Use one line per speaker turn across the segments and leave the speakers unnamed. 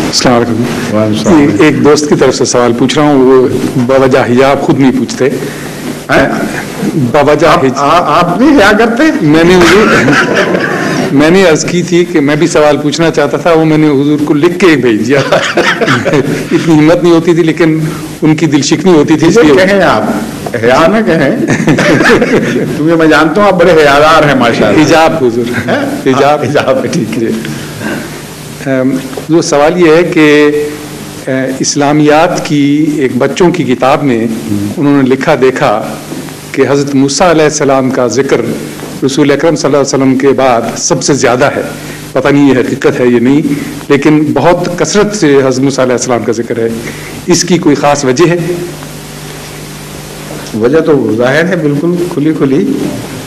السلام علیکم. ایک دوست کی طرف سے سوال پوچھ رہا ہوں. وہ باوجہ حجاب خود نہیں پوچھتے. باوجہ
آپ بھی حیا کرتے؟
میں نے عرض کی تھی کہ میں بھی سوال پوچھنا چاہتا تھا. وہ میں نے حضور کو لکھ کے بھیج دیا. اتنی ہمت نہیں ہوتی تھی لیکن ان کی دل شکنی ہوتی تھی.
کہیں آپ حیا نہ کہیں. کیونکہ میں جانتا ہوں آپ بڑے حیادار ہیں ماشاء اللہ.
حجاب حضور حجاب ٹھیک ہے. جو سوال یہ ہے کہ اسلامیات کی ایک بچوں کی کتاب میں انہوں نے لکھا دیکھا کہ حضرت موسیٰ علیہ السلام کا ذکر رسول اکرم صلی اللہ علیہ وسلم کے بعد سب سے زیادہ ہے. پتہ نہیں یہ حقیقت ہے یہ نہیں، لیکن بہت کثرت سے حضرت موسیٰ علیہ السلام کا ذکر ہے. اس کی کوئی خاص وجہ ہے؟
وجہ تو ظاہر ہے بالکل کھلی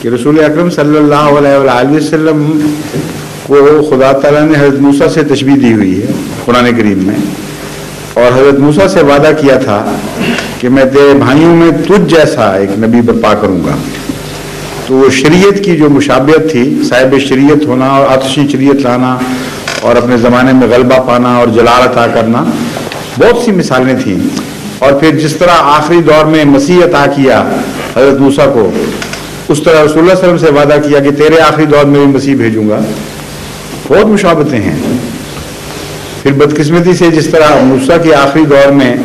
کہ رسول اکرم صلی اللہ علیہ وآلہ وسلم کو خدا تعالیٰ نے حضرت موسیٰ سے تشبیہ دی ہوئی ہے قرآن کریم میں، اور حضرت موسیٰ سے وعدہ کیا تھا کہ میں تیرے بھائیوں میں تجھ جیسا ایک نبی برپا کروں گا. تو شریعت کی جو مشابہت تھی، صاحب شریعت ہونا اور آتشی شریعت لانا اور اپنے زمانے میں غلبہ پانا اور جلال عطا کرنا، بہت سی مثالیں تھیں. اور پھر جس طرح آخری دور میں مسیح عطا کیا حضرت موسیٰ کو، اس طرح رسول اللہ صلی اللہ علیہ وسلم سے وعدہ کیا کہ تیرے آخری دور میں بھی مسیح بھیجوں گا. بہت مشابہتیں ہیں. پھر بدقسمتی سے جس طرح موسیٰ کے آخری دور میں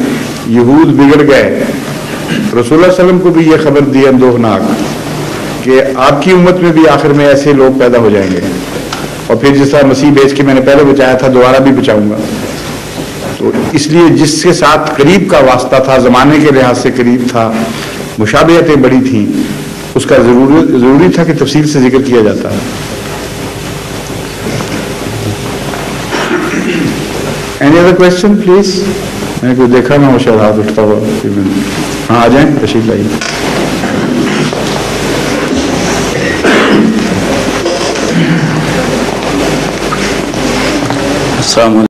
یہود بگڑ گئے، رسول اللہ صلی اللہ علیہ وسلم کو بھی یہ خبر دی اندوہناک کہ آپ کی امت میں بھی آخر میں ایسے لوگ پیدا ہو جائیں گے. اور پھر جس طرح مسیح بھیج کے میں نے پہلے بچایا تھا دوبارہ بھی بچاؤں گا. تو اس لیے جس کے ساتھ قریب کا واسطہ تھا، زمانے کے لحاظ سے قریب تھا، مشابہتیں بڑی تھیں، اس کا ضروری تھا کہ تفصیل سے ذکر کیا جاتا ہے. Any other question please? میں نے کوئی دیکھا نہ ہو شاید ہاتھ اٹھتا ہوا. ہاں آ جائیں، تشریف لائیے.
السلام علیکم.